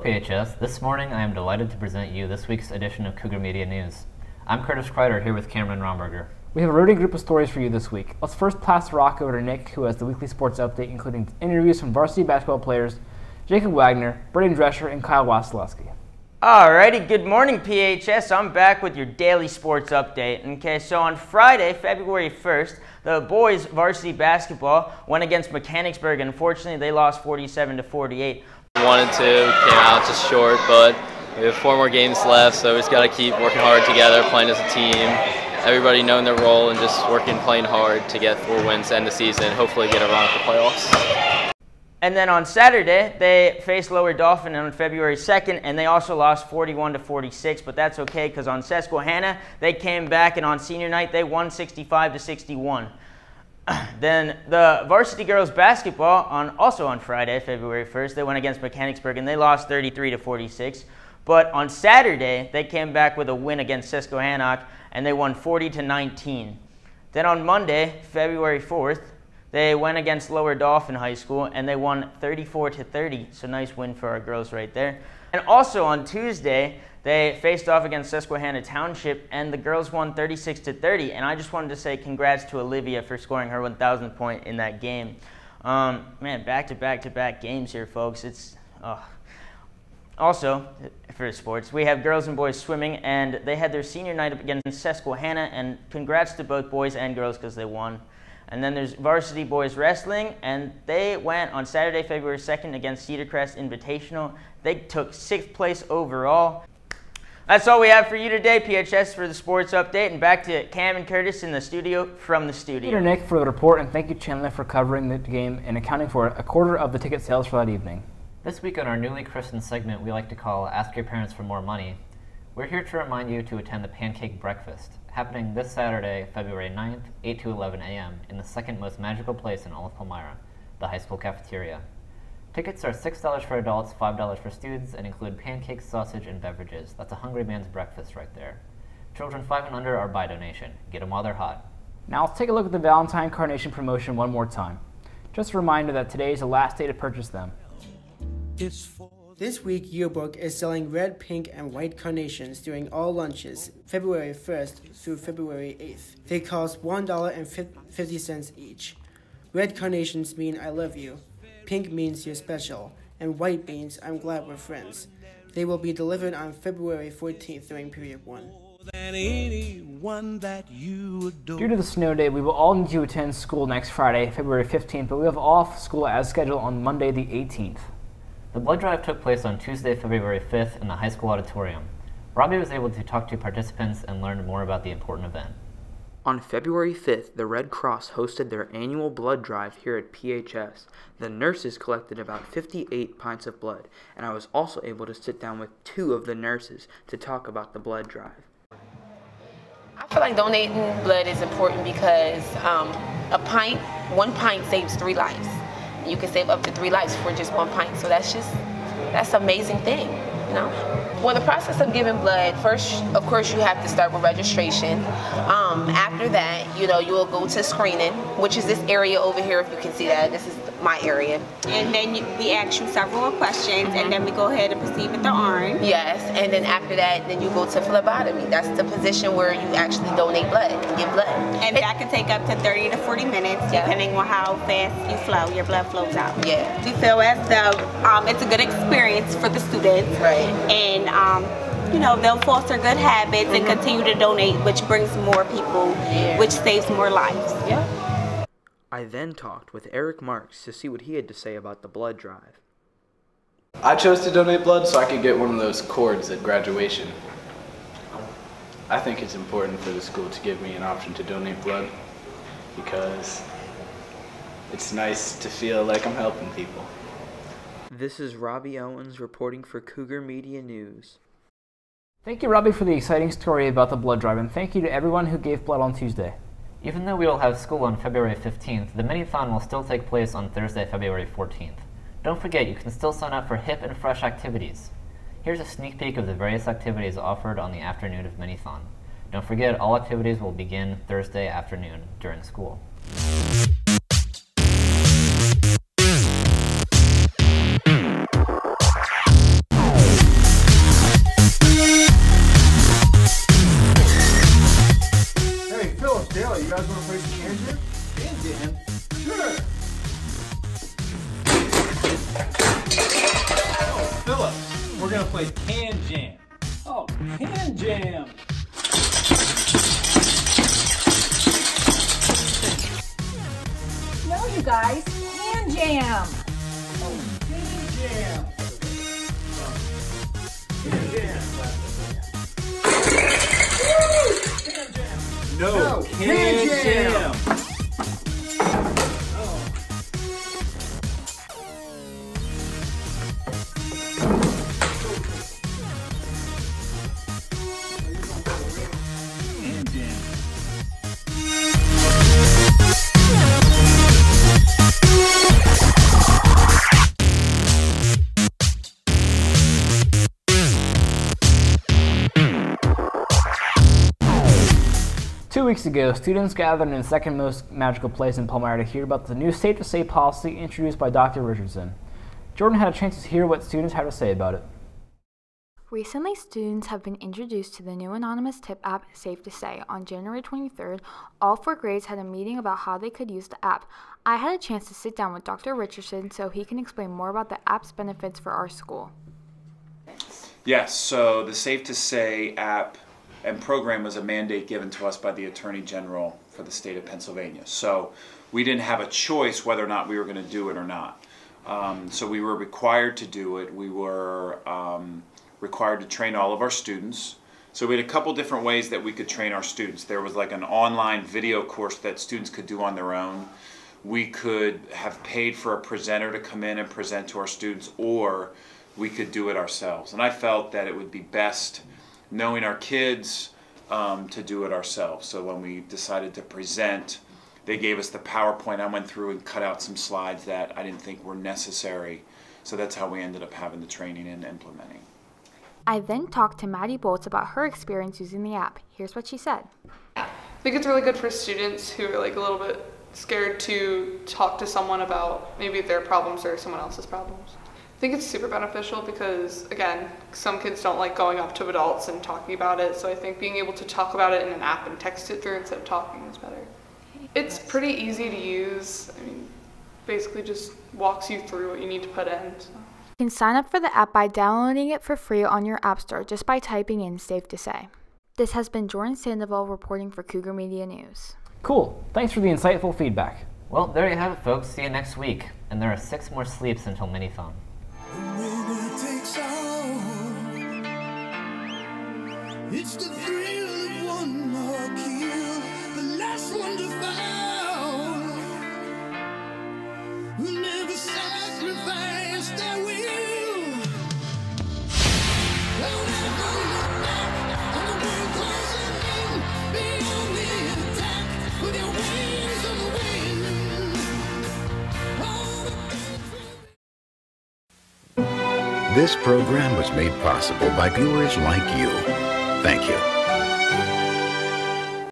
PHS. This morning I am delighted to present you this week's edition of Cougar Media News. I'm Kurtis Kreider here with Cameron Romberger. We have a rotary group of stories for you this week. Let's first pass the rock over to Nick, who has the weekly sports update, including interviews from varsity basketball players Jacob Wagner, Braden Drescher, and Kyle Wasilewski. Alrighty, good morning PHS. I'm back with your daily sports update. Okay, so on Friday, February 1st, the boys varsity basketball went against Mechanicsburg. Unfortunately, they lost 47-48. Wanted to, came out just short, but we have 4 more games left, so we just got to keep working hard together, playing as a team. Everybody knowing their role and just playing hard to get 4 wins to end the season, hopefully get a run at the playoffs. And then on Saturday, they faced Lower Dauphin on February 2nd, and they also lost 41-46, but that's okay because on Susquehanna, they came back, and on senior night, they won 65-61. Then the varsity girls basketball, also on Friday, February 1st, they went against Mechanicsburg, and they lost 33-46. But on Saturday, they came back with a win against Susquehanna, and they won 40-19. Then on Monday, February 4th, they went against Lower Dauphin High School, and they won 34-30. So nice win for our girls right there. And also on Tuesday, they faced off against Susquehanna Township, and the girls won 36-30. And I just wanted to say congrats to Olivia for scoring her 1,000th point in that game. Man, back-to-back games here, folks. It's Also, for sports, we have girls and boys swimming, and they had their senior night up against Susquehanna. And congrats to both boys and girls because they won. And then there's varsity boys wrestling, and they went on Saturday, February 2nd against Cedar Crest Invitational. They took 6th place overall. That's all we have for you today, PHS, for the sports update. And back to Cam and Kurtis in the studio from the studio. Thank you, Nick, for the report, and thank you, Chandler, for covering the game and accounting for a quarter of the ticket sales for that evening. This week on our newly christened segment we like to call Ask Your Parents for More Money, we're here to remind you to attend the Pancake Breakfast, happening this Saturday, February 9th, 8 to 11 a.m. in the second most magical place in all of Palmyra, the high school cafeteria. Tickets are $6 for adults, $5 for students, and include pancakes, sausage, and beverages. That's a hungry man's breakfast right there. Children 5 and under are by donation. Get them while they're hot. Now let's take a look at the Valentine Carnation promotion one more time. Just a reminder that today is the last day to purchase them. This week, Yearbook is selling red, pink, and white carnations during all lunches, February 1st through February 8th. They cost $1.50 each. Red carnations mean I love you, pink means you're special, and white means I'm glad we're friends. They will be delivered on February 14th during period 1. Due to the snow day, we will all need to attend school next Friday, February 15th, but we have off school as scheduled on Monday the 18th. The blood drive took place on Tuesday, February 5th in the high school auditorium. Robbie was able to talk to participants and learn more about the important event. On February 5th, the Red Cross hosted their annual blood drive here at PHS. The nurses collected about 58 pints of blood, and I was also able to sit down with 2 of the nurses to talk about the blood drive. I feel like donating blood is important because one pint saves 3 lives. You can save up to 3 lives for just 1 pint. So that's an amazing thing, you know? Well, the process of giving blood, first, of course, you have to start with registration. After that, you will go to screening, which is this area over here, if you can see that. This is my area. And then we ask you several questions, and then we go ahead and proceed with the arm. Yes, and then after that, then you go to phlebotomy. That's the position where you actually donate blood and give blood. And that can take up to 30 to 40 minutes, depending on how fast you flow, your blood flows out. Yeah. We feel as though it's a good experience for the students. Right. And they'll foster good habits and continue to donate, which brings more people, which saves more lives. Yeah. I then talked with Eric Marks to see what he had to say about the blood drive. I chose to donate blood so I could get one of those cords at graduation. I think it's important for the school to give me an option to donate blood because it's nice to feel like I'm helping people. This is Robbie Owens reporting for Cougar Media News. Thank you, Robbie, for the exciting story about the blood drive, and thank you to everyone who gave blood on Tuesday. Even though we will have school on February 15th, the Minithon will still take place on Thursday, February 14th. Don't forget, you can still sign up for hip and fresh activities. Here's a sneak peek of the various activities offered on the afternoon of Minithon. Don't forget, all activities will begin Thursday afternoon during school. Hand jam. No, you guys, hand jam. Hand jam. Hand jam. Hand jam. No, hand jam. Hand jam. 2 weeks ago, students gathered in the second most magical place in Palmyra to hear about the new Safe to Say policy introduced by Dr. Richardson. Jordan had a chance to hear what students had to say about it. Recently, students have been introduced to the new anonymous tip app, Safe to Say. On January 23rd, all 4 grades had a meeting about how they could use the app. I had a chance to sit down with Dr. Richardson so he can explain more about the app's benefits for our school. Yes, so the Safe to Say app and program was a mandate given to us by the Attorney General for the state of Pennsylvania. So we didn't have a choice whether or not we were going to do it or not. So we were required to do it. We were required to train all of our students. So we had a couple different ways that we could train our students. There was like an online video course that students could do on their own. We could have paid for a presenter to come in and present to our students, or we could do it ourselves. And I felt that it would be best, knowing our kids, to do it ourselves. So when we decided to present, they gave us the PowerPoint. I went through and cut out some slides that I didn't think were necessary. So that's how we ended up having the training and implementing. I then talked to Maddie Bolts about her experience using the app. Here's what she said. I think it's really good for students who are like a little bit scared to talk to someone about maybe their problems or someone else's problems. I think it's super beneficial because, again, some kids don't like going up to adults and talking about it, so I think being able to talk about it in an app and text it through instead of talking is better. It's pretty easy to use. I mean, basically just walks you through what you need to put in. So. You can sign up for the app by downloading it for free on your app store just by typing in Safe to Say. This has been Jordan Sandoval reporting for Cougar Media News. Cool. Thanks for the insightful feedback. Well, there you have it, folks. See you next week. And there are 6 more sleeps until Minithon. It's the thrill of one more kill, the last one to fall. We'll never sacrifice their will. Don't ever look back on the world closing in. Be on the attack with your wings of wind. This program was made possible by viewers like you. Thank you.